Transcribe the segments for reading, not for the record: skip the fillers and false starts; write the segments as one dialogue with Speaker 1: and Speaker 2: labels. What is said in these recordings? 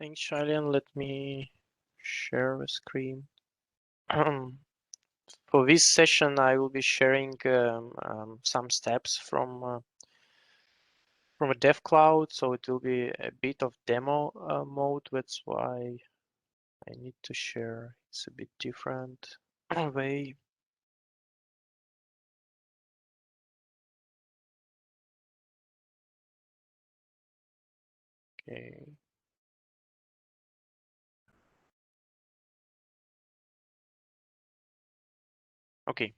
Speaker 1: Thanks, Shalian. Let me share the screen. For this session, I will be sharing some steps from a devcloud, so it will be a bit of demo mode. That's why I need to share. It's a bit different way. Okay. Okay.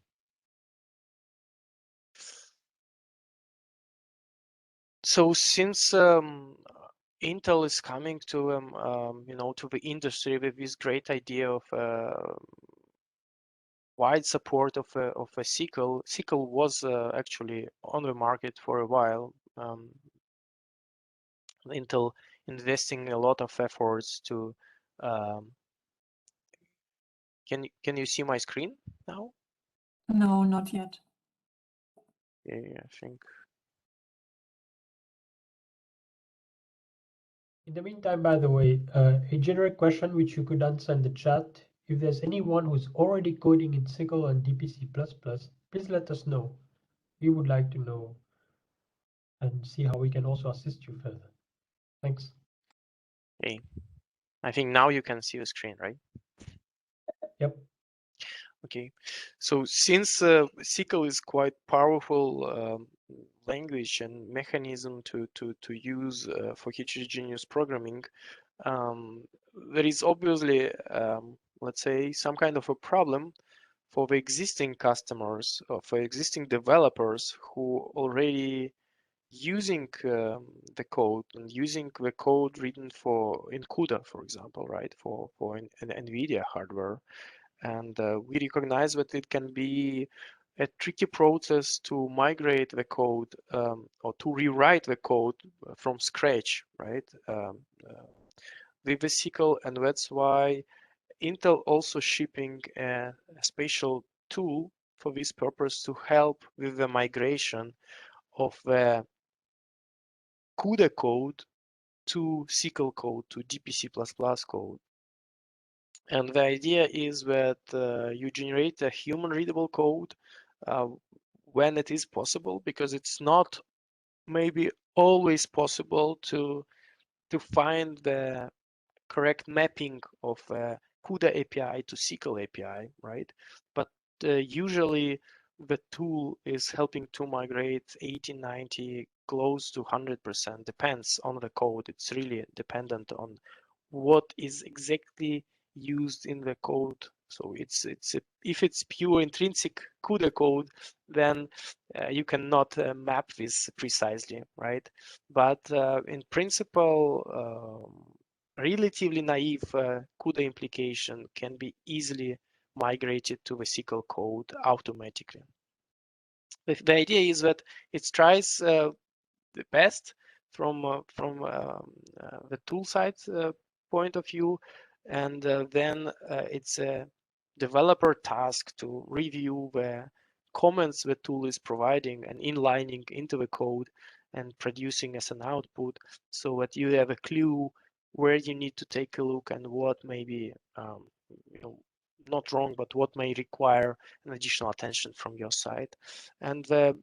Speaker 1: So since Intel is coming to to the industry with this great idea of wide support of a SQL. SQL was actually on the market for a while. Intel investing a lot of efforts to. Can you see my screen now?
Speaker 2: No, not yet.
Speaker 1: Yeah, I think.
Speaker 3: In the meantime, by the way, a generic question which you could answer in the chat. If there's anyone who's already coding in SQL and DPC++, please let us know. We would like to know and see how we can also assist you further. Thanks.
Speaker 1: Okay. I think now you can see the screen, right?
Speaker 3: Yep.
Speaker 1: Okay. So since SQL is quite powerful language and mechanism to use for heterogeneous programming, there is obviously, let's say, some kind of a problem for the existing customers or for existing developers who already using the code and using the code written in CUDA, for example, right, for an NVIDIA hardware. And we recognize that it can be a tricky process to migrate the code or to rewrite the code from scratch, right, with the SQL, and that's why Intel also shipping a special tool for this purpose to help with the migration of the CUDA code to SQL code, to DPC++ code. And the idea is that you generate a human readable code when it is possible, because it's not maybe always possible to find the correct mapping of CUDA API to SQL API, right? But usually the tool is helping to migrate 80, 90, close to 100%, depends on the code. It's really dependent on what is exactly used in the code. So if it's pure intrinsic CUDA code, then you cannot map this precisely, right? But in principle, relatively naive CUDA implication can be easily migrated to the SQL code automatically. The idea is that it tries the best from the tool side point of view, and then it's a developer task to review the comments the tool is providing and inlining into the code and producing as an output, so that you have a clue where you need to take a look and what may be not wrong, but what may require an additional attention from your side. And the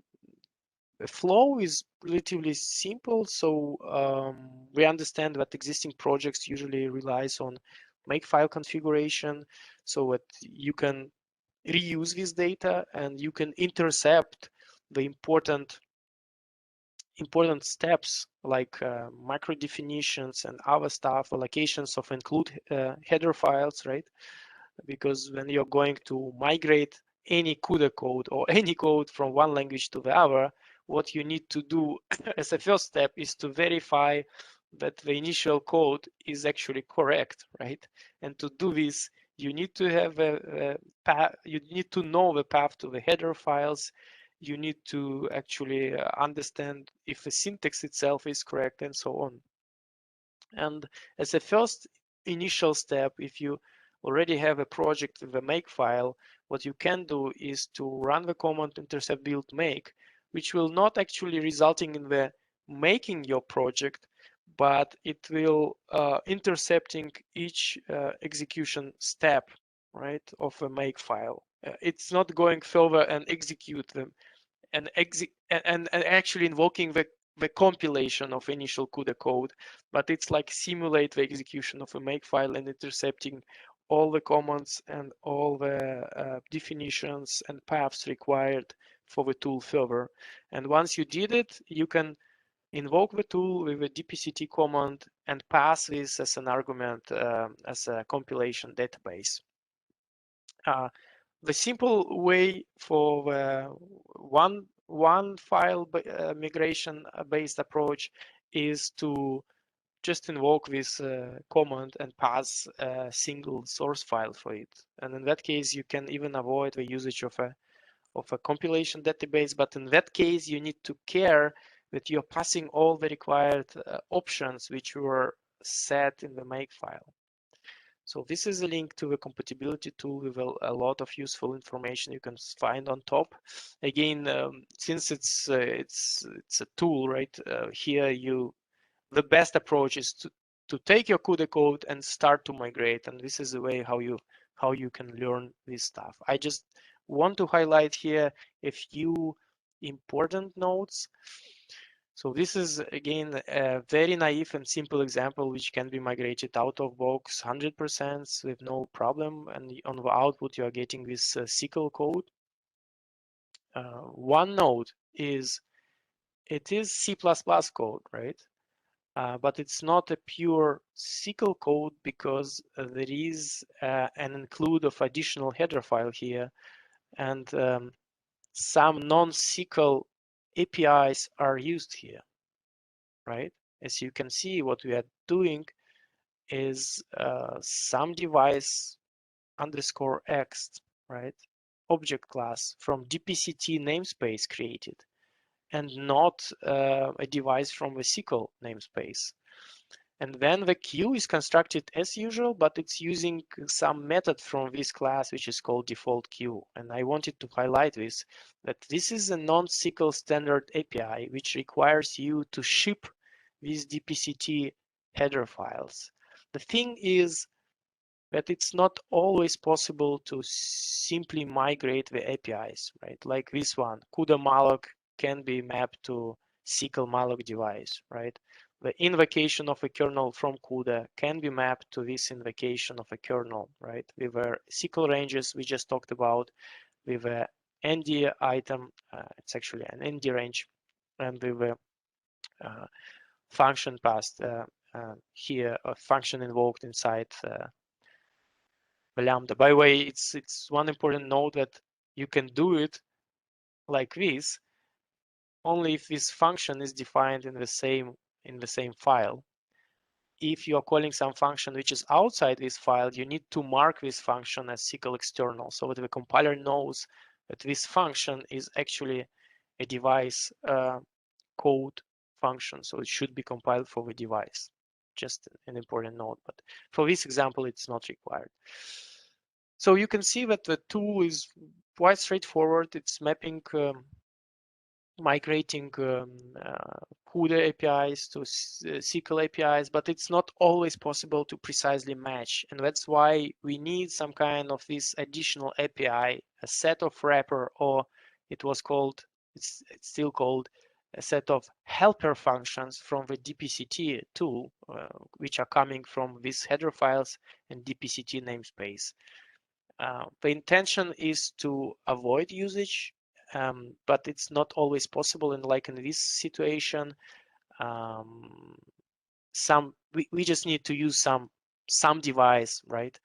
Speaker 1: flow is relatively simple. So we understand that existing projects usually relies on makefile configuration, so that you can reuse this data and you can intercept the important steps like micro definitions and other stuff, allocations of include header files, right? Because when you're going to migrate any CUDA code or any code from one language to the other, what you need to do as a first step is to verify that the initial code is actually correct, right? And to do this, you need to have a path, you need to know the path to the header files. You need to actually understand if the syntax itself is correct and so on. And as a first initial step, if you already have a project with a makefile, what you can do is to run the command intercept build make, which will not actually resulting in the making your project, but it will intercepting each execution step, right, of a make file. It's not going further and execute them and actually invoking the compilation of initial CUDA code, but it's like simulate the execution of a make file and intercepting all the commands and all the definitions and paths required for the tool further. And once you did it, you can invoke the tool with a dpct command and pass this as an argument as a compilation database. The simple way for the one file migration based approach is to just invoke this command and pass a single source file for it. And in that case, you can even avoid the usage of a compilation database. But in that case, you need to care that you're passing all the required options which were set in the make file. So this is a link to the compatibility tool with a lot of useful information you can find on top. Again, since it's a tool, right? Here the best approach is to take your CUDA code and start to migrate, and this is the way how you can learn this stuff. I just want to highlight here a few important notes. So this is, again, a very naive and simple example which can be migrated out of box 100% with no problem. And on the output, you are getting this SQL code. One note is it is C++ code, right? But it's not a pure SQL code because there is an include of additional header file here, and some non-SQL APIs are used here. Right? As you can see, what we are doing is some device underscore X, right? Object class from dpct namespace created, and not a device from the SQL namespace. And then the queue is constructed as usual, but it's using some method from this class, which is called default queue. And I wanted to highlight this, that this is a non-SQL standard API, which requires you to ship these dpct header files. The thing is that it's not always possible to simply migrate the APIs, right? Like this one, CUDA malloc can be mapped to SQL malloc device, right? The invocation of a kernel from CUDA can be mapped to this invocation of a kernel, right? With our SQL ranges we just talked about, with a ND item, it's actually an ND range, and with a function passed here, a function invoked inside the lambda. By the way, it's one important note that you can do it like this only if this function is defined in the same file. If you are calling some function which is outside this file, you need to mark this function as SQL external so that the compiler knows that this function is actually a device code function. So it should be compiled for the device. Just an important note, but for this example, it's not required. So you can see that the tool is quite straightforward. It's mapping, migrating CUDA APIs to SQL APIs, but it's not always possible to precisely match. And that's why we need some kind of this additional API, a set of wrapper, or it's still called a set of helper functions from the dpct tool, which are coming from these header files and dpct namespace. The intention is to avoid usage, but it's not always possible. And like in this situation, we just need to use some device, right?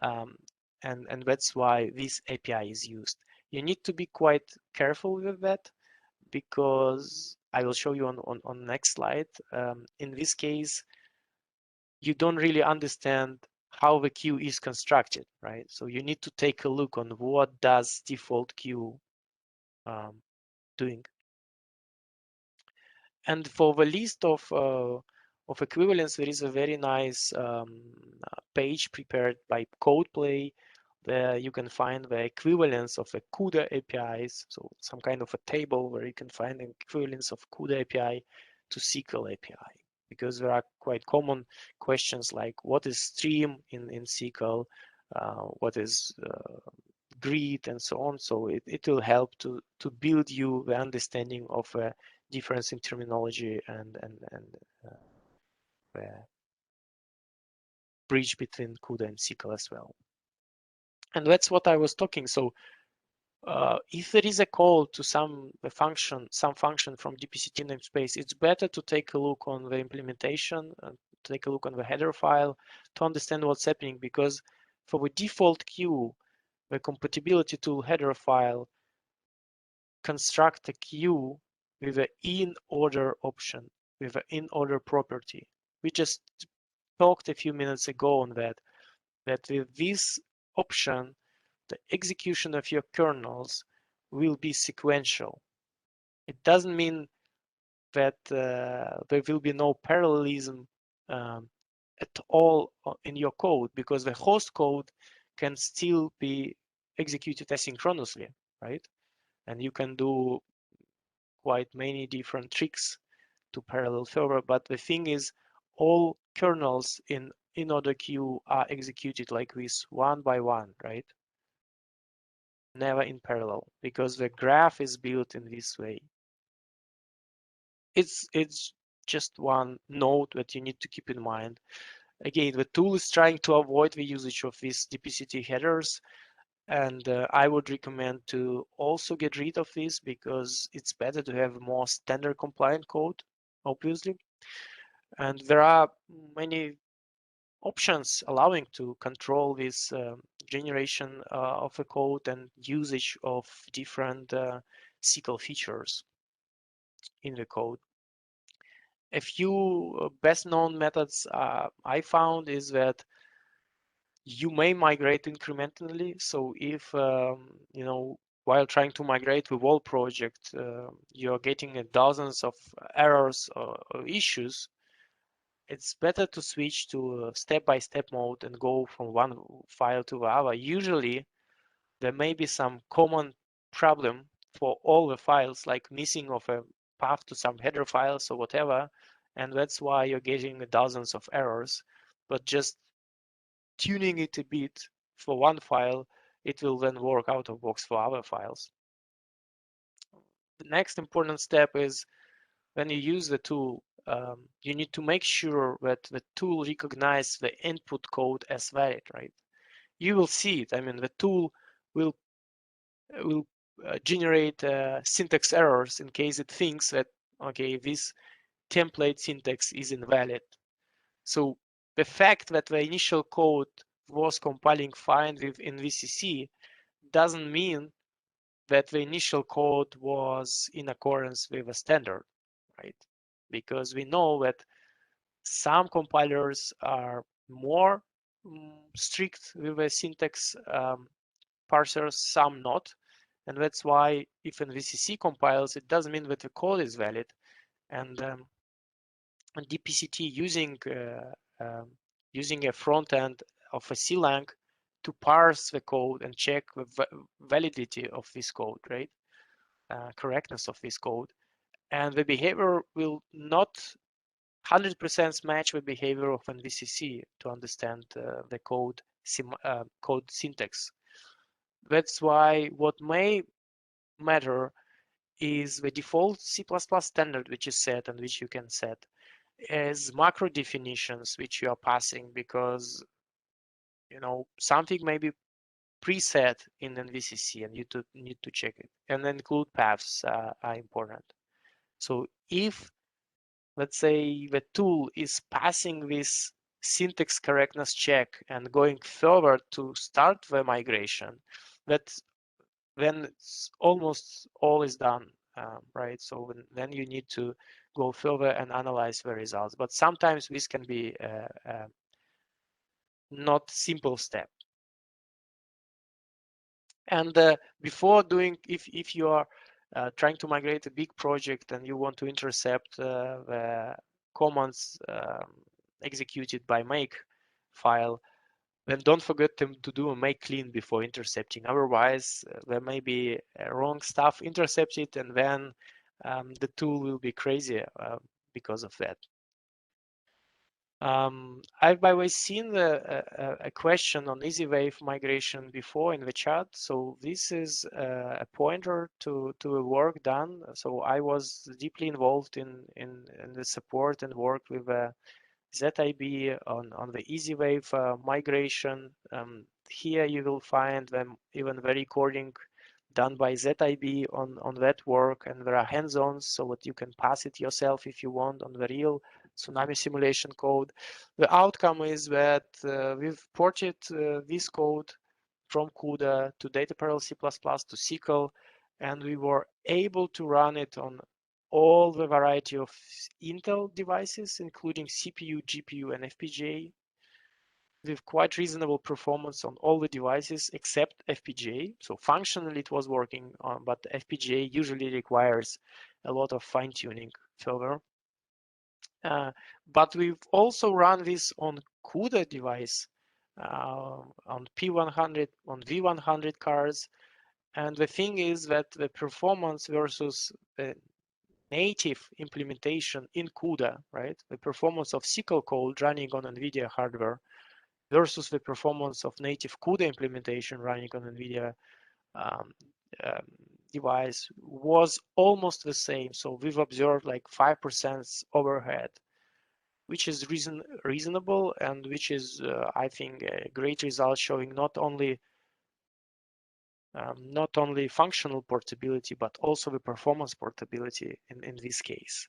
Speaker 1: And that's why this API is used. You need to be quite careful with that, because I will show you on next slide. In this case, you don't really understand how the queue is constructed, right? So you need to take a look on what does default queue doing. And for the list of equivalents, there is a very nice page prepared by CodePlay. There you can find the equivalence of the CUDA APIs, so some kind of a table where you can find the equivalence of CUDA API to SQL API. because there are quite common questions like what is stream in SQL, what is grid, and so on. So it will help to build you the understanding of a difference in terminology and the bridge between CUDA and SQL as well. And that's what I was talking. So if there is a call to some function from DPCT namespace, it's better to take a look on the implementation and take a look on the header file to understand what's happening, because for the default queue, the compatibility tool header file construct a queue with an in order option, with an in order property. We just talked a few minutes ago on that with this option, the execution of your kernels will be sequential. It doesn't mean that there will be no parallelism at all in your code, because the host code can still be executed asynchronously, right? And you can do quite many different tricks to parallel server, but the thing is, all kernels in order queue are executed like this, one by one, right? Never in parallel, because the graph is built in this way. It's just one note that you need to keep in mind. Again, the tool is trying to avoid the usage of these DPCT headers, and I would recommend to also get rid of this, because it's better to have more standard compliant code, obviously. And there are many options allowing to control this generation of a code and usage of different SQL features in the code. A few best known methods I found is that you may migrate incrementally. So if you know, while trying to migrate the whole project, you're getting dozens of errors or issues, it's better to switch to step-by-step mode and go from one file to the other. Usually, there may be some common problem for all the files, like missing of a path to some header files or whatever, and that's why you're getting dozens of errors. But just tuning it a bit for one file, it will then work out of box for other files. The next important step is when you use the tool, you need to make sure that the tool recognizes the input code as valid, right? You will see it. I mean, the tool will generate syntax errors in case it thinks that, okay, this template syntax is invalid. So the fact that the initial code was compiling fine in VCC doesn't mean that the initial code was in accordance with a standard, right? Because we know that some compilers are more strict with the syntax parsers, some not. And that's why if an VCC compiles, it doesn't mean that the code is valid. And DPCT using a front end of a CLang to parse the code and check the validity of this code, right? Correctness of this code. And the behavior will not 100% match the behavior of an VCC to understand the code syntax. That's why what may matter is the default C++ standard which is set and which you can set as macro definitions which you are passing, because you know something may be preset in an VCC and you need to check it. And include paths are important. So if, let's say, the tool is passing this syntax correctness check and going further to start the migration, then it's almost all is done, right? So then you need to go further and analyze the results. But sometimes this can be not simple step. And before doing, if you are trying to migrate a big project and you want to intercept the commands executed by make file, then don't forget to do a make clean before intercepting. Otherwise, there may be wrong stuff intercepted, and then the tool will be crazy because of that. I've by the way seen a question on EasyWave migration before in the chat. So this is a pointer to a work done. So I was deeply involved in the support and work with ZIB on the EasyWave migration. Here you will find them even the recording done by ZIB on that work, and there are hands-ons so that you can pass it yourself if you want on the real tsunami simulation code. The outcome is that we've ported this code from CUDA to Data Parallel C++ to SQL, and we were able to run it on all the variety of Intel devices, including CPU, GPU, and FPGA, with quite reasonable performance on all the devices except FPGA. So functionally it was working on, but FPGA usually requires a lot of fine-tuning further. But we've also run this on CUDA device, on P100, on V100 cards. And the thing is that the performance versus the native implementation in CUDA, right? The performance of SQL code running on NVIDIA hardware versus the performance of native CUDA implementation running on NVIDIA device was almost the same. So we've observed like 5% overhead, which is reasonable and which is, I think, a great result showing not only functional portability, but also the performance portability in this case.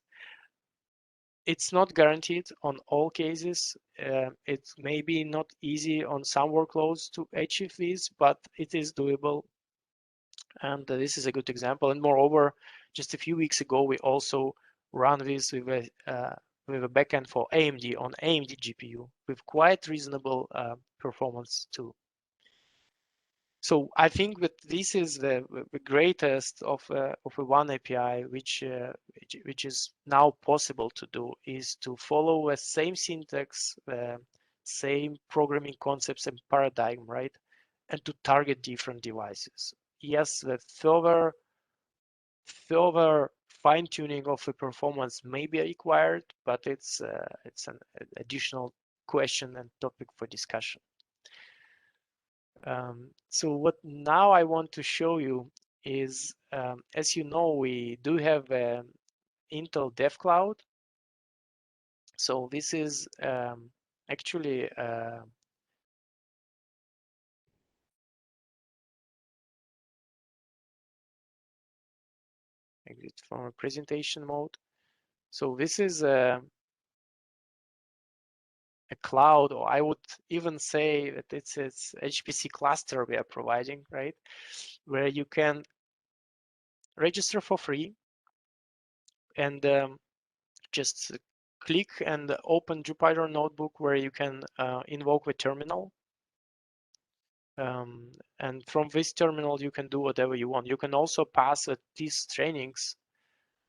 Speaker 1: It's not guaranteed on all cases. It may be not easy on some workloads to achieve this, but it is doable. And this is a good example. And moreover, just a few weeks ago, we also ran this with a backend for AMD on AMD GPU with quite reasonable performance too. So I think that this is the greatest of a oneAPI, which is now possible to do, is to follow the same syntax, same programming concepts and paradigm, right? And to target different devices. Yes, the further fine-tuning of the performance may be required, but it's an additional question and topic for discussion. So what now I want to show you is, as you know, we do have Intel devcloud. So this is actually exit from a presentation mode. So this is a cloud, or I would even say that it's HPC cluster we are providing, right? Where you can register for free and just click and open Jupyter Notebook where you can invoke the terminal. And from this terminal, you can do whatever you want. You can also pass these trainings,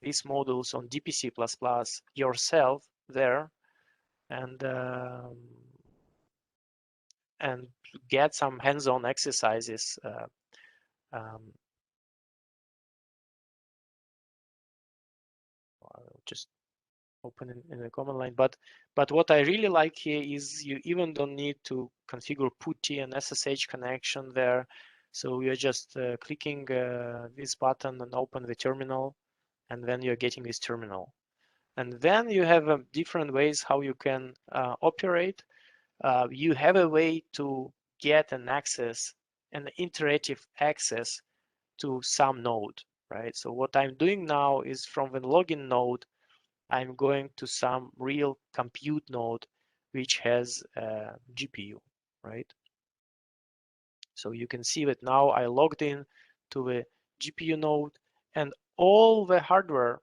Speaker 1: these modules on DPC++ yourself there, and get some hands-on exercises. I'll just open in the command line. But what I really like here is you even don't need to configure PuTTY and SSH connection there. So you're just clicking this button and open the terminal, and then you're getting this terminal. And then you have different ways how you can operate. You have a way to get an iterative access to some node, right? So what I'm doing now is from the login node, I'm going to some real compute node which has a GPU, right? So you can see that now I logged in to the GPU node, and all the hardware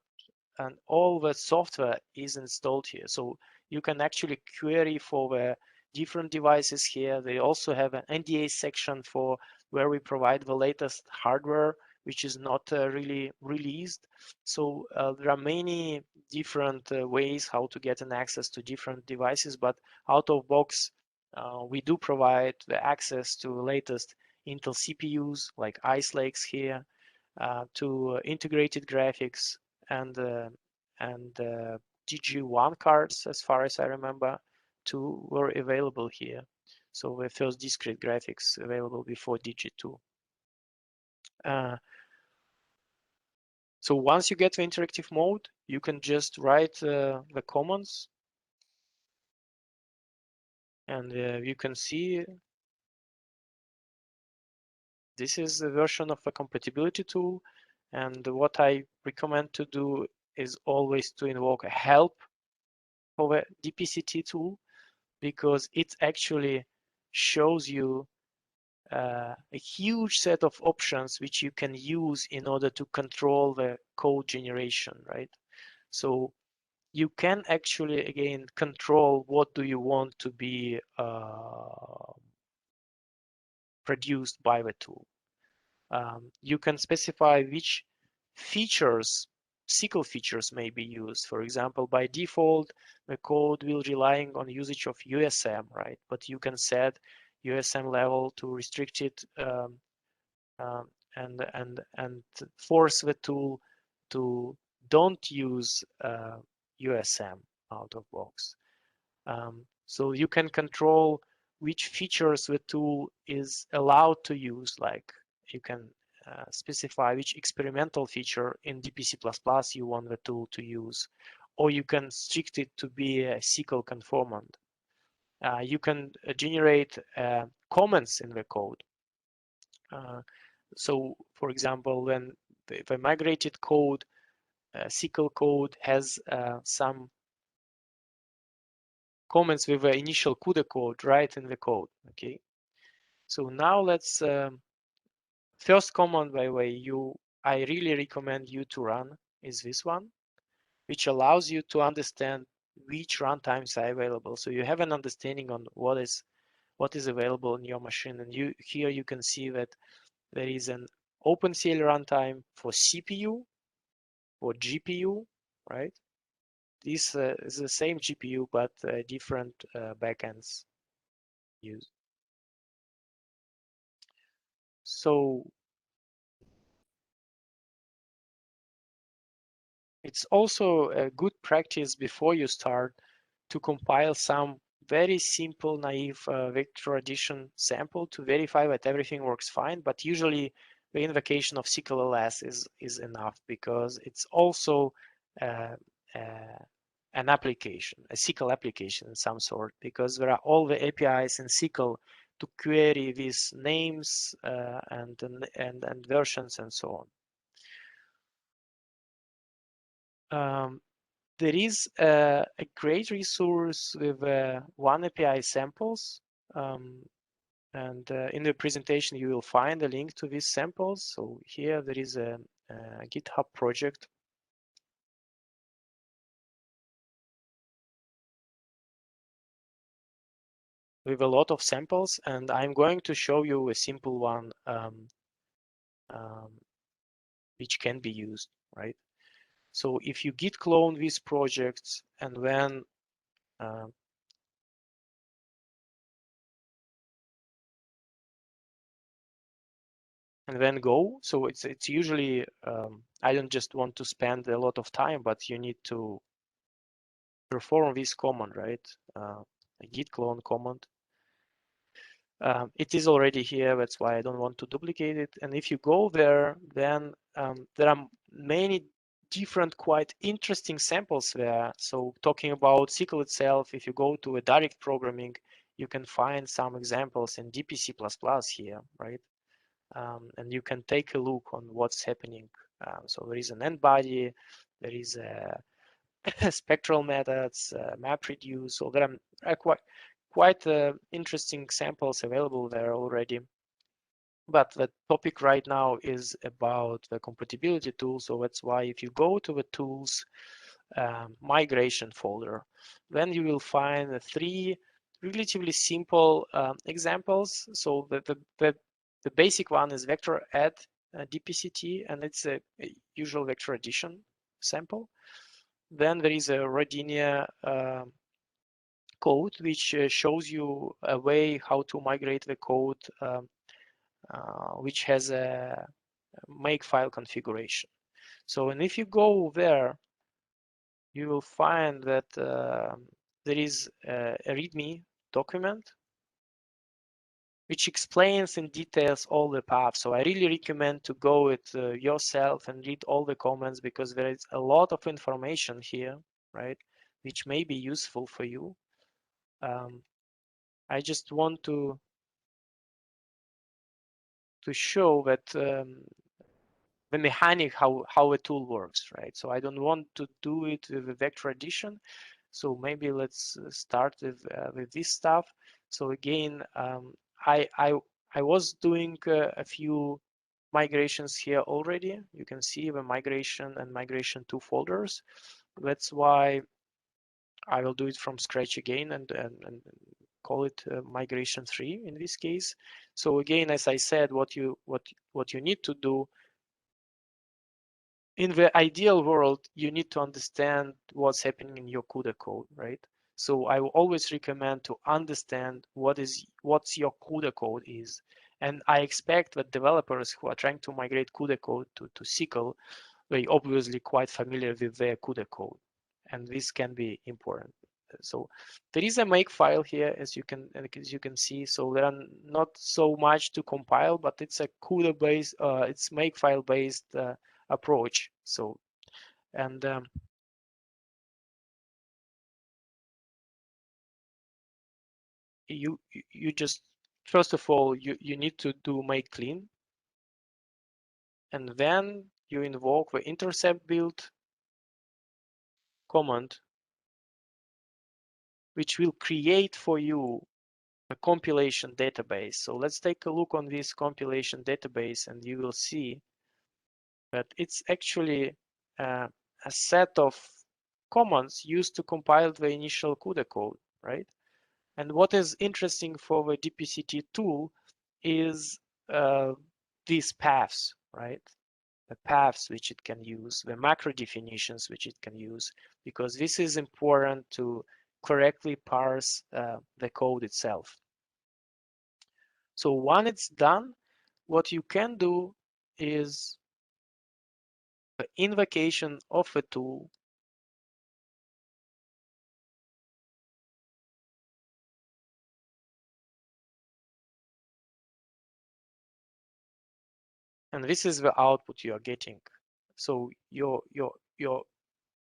Speaker 1: and all the software is installed here. So you can actually query for the different devices here. They also have an NDA section for where we provide the latest hardware, which is not really released. So there are many different ways how to get an access to different devices, but out of box, we do provide the access to the latest Intel CPUs like Ice Lakes here, to integrated graphics and DG1 cards, as far as I remember, 2 were available here. So the first discrete graphics available before digit 2. So once you get the interactive mode, you can just write the commands, and you can see this is the version of the compatibility tool. And what I recommend to do is always to invoke a help for the DPCT tool, because it actually shows you a huge set of options which you can use in order to control the code generation, right? So you can actually, again, control what do you want to be produced by the tool. You can specify which features, SQL features may be used. For example, by default, the code will relying on usage of USM, right? But you can set USM level to restricted and force the tool to don't use USM out of box. So you can control which features the tool is allowed to use, like you can specify which experimental feature in DPC++ you want the tool to use, or you can strict it to be a SQL conformant. You can generate comments in the code. So, for example, when the migrated code, SQL code has some comments with the initial CUDA code right in the code, okay? So now let's, first command, by the way, I really recommend you to run is this one, which allows you to understand which runtimes are available. So you have an understanding on what is available in your machine. And here you can see that there is an OpenCL runtime for CPU, for GPU, right? This is the same GPU, but different backends used. So it's also a good practice before you start to compile some very simple, naive vector addition sample to verify that everything works fine. But usually the invocation of SQL-LS is enough, because it's also an application, a SQL application of some sort, because there are all the APIs in SQL to query these names and versions and so on. There is a great resource with oneAPI samples, and in the presentation you will find a link to these samples. So here there is a GitHub project with a lot of samples, and I'm going to show you a simple one which can be used, right? So if you git clone these projects and then go, so it's usually I don't just want to spend a lot of time, but you need to perform this command, right? A git clone command. It is already here, that's why I don't want to duplicate it. And if you go there, then there are many different, quite interesting samples there. So talking about SQL itself, if you go to a direct programming, you can find some examples in DPC++ here, right? And you can take a look on what's happening. So there is an end body, there is a spectral methods, MapReduce. So there are quite interesting examples available there already. But the topic right now is about the compatibility tool. So that's why if you go to the tools migration folder, then you will find 3 relatively simple examples. So the basic one is vector add DPCT, and it's a usual vector addition sample. Then there is a Rodinia code, which shows you a way how to migrate the code, which has a makefile configuration. So, and if you go there, you will find that there is a README document which explains in details all the paths. So I really recommend to go it yourself and read all the comments, because there is a lot of information here, right, which may be useful for you. I just want to show that the mechanic how a tool works, right? So I don't want to do it with a vector addition. So maybe let's start with this stuff. So again, I was doing a few migrations here already. You can see the migration and migration 2 folders. That's why I will do it from scratch again and call it migration 3 in this case. So again, as I said, what you need to do in the ideal world, you need to understand what's happening in your CUDA code, right? So I will always recommend to understand what's your CUDA code is. And I expect that developers who are trying to migrate CUDA code to SQL, they obviously quite familiar with their CUDA code. And this can be important. So there is a make file here, as you can see. So there are not so much to compile, but it's a CUDA-based, it's make file based approach. So, and you just, first of all, you need to do make clean, and then you invoke the intercept build command, which will create for you a compilation database. So let's take a look on this compilation database, and you will see that it's actually a set of commands used to compile the initial CUDA code, right? And what is interesting for the DPCT tool is these paths, right? The paths which it can use, the macro definitions which it can use, because this is important to correctly parse the code itself. So when it's done, what you can do is the invocation of a tool and this is the output you are getting. So you're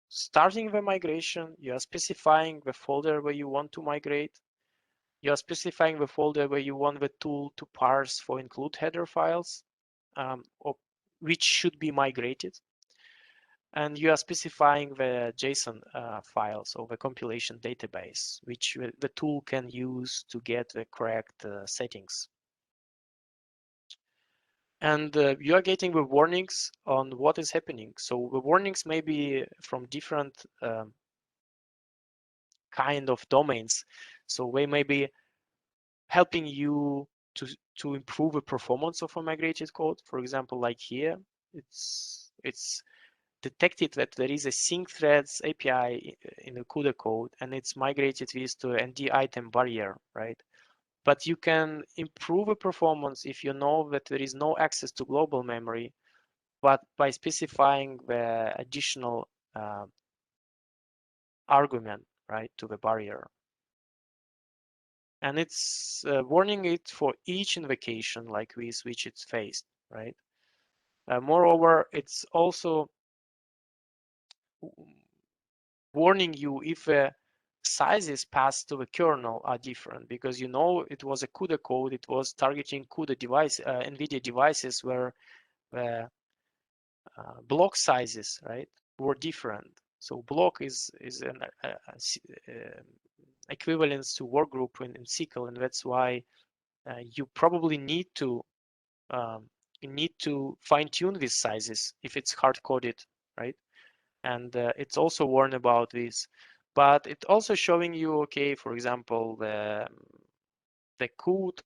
Speaker 1: starting the migration, you are specifying the folder where you want to migrate, you are specifying the folder where you want the tool to parse for include header files, or which should be migrated, and you are specifying the JSON files or the compilation database, which the tool can use to get the correct settings. And you are getting the warnings on what is happening. So the warnings may be from different kind of domains. So they may be helping you to improve the performance of a migrated code. For example, like here, it's detected that there is a sync threads API in the CUDA code, and it's migrated this to ND item barrier, right? But you can improve the performance if you know that there is no access to global memory, but by specifying the additional argument, right, to the barrier. And it's warning it for each invocation like this which it's faced, right? Moreover, it's also warning you if sizes passed to the kernel are different, because you know it was a CUDA code, it was targeting CUDA device, NVIDIA devices where the block sizes, right, were different. So block is an equivalence to workgroup in SQL, and that's why you probably need to fine-tune these sizes if it's hard-coded, right? And it's also warned about this, but it's also showing you, okay, for example, the code,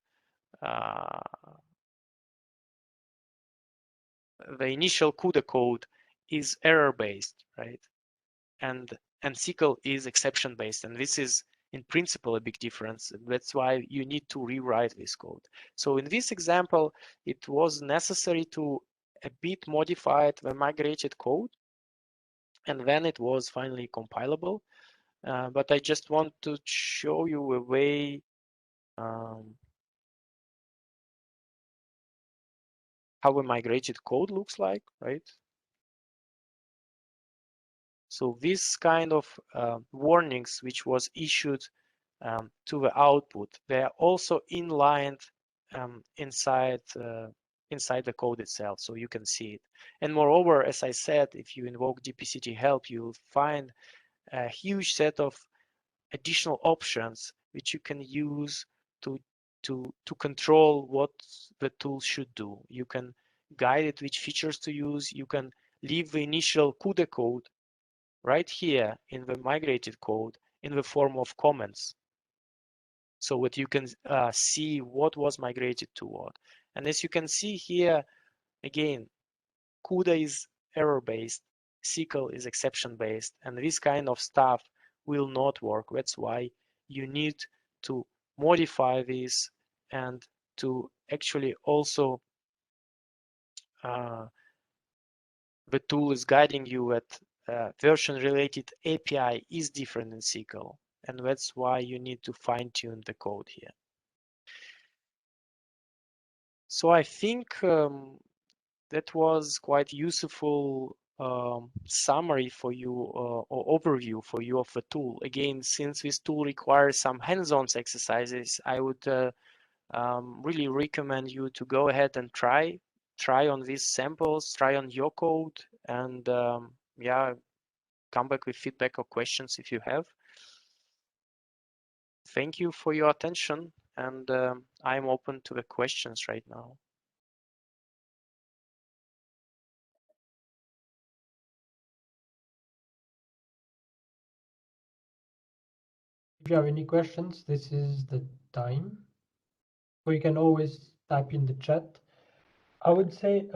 Speaker 1: the initial CUDA code is error-based, right? And SQL is exception-based, and this is in principle a big difference. That's why you need to rewrite this code. So in this example, it was necessary to a bit modify the migrated code, and then it was finally compilable. but I just want to show you a way how a migrated code looks like, right? So this kind of warnings which was issued to the output, they are also inlined inside the code itself, so you can see it. And moreover, as I said, if you invoke DPCT help, you'll find a huge set of additional options which you can use to control what the tool should do. You can guide it which features to use. You can leave the initial CUDA code right here in the migrated code in the form of comments, so that you can see what was migrated to what. And as you can see here, again, CUDA is error-based, SQL is exception-based, and this kind of stuff will not work. That's why you need to modify this and to actually also the tool is guiding you that version-related API is different in SQL, and that's why you need to fine-tune the code here. So I think that was quite useful summary for you or overview for you of the tool. Again, since this tool requires some hands-on exercises, I would really recommend you to go ahead and try on these samples, try on your code, and yeah, come back with feedback or questions if you have. Thank you for your attention, and I'm open to the questions right now.
Speaker 3: If you have any questions, this is the time. Or you can always type in the chat. I would say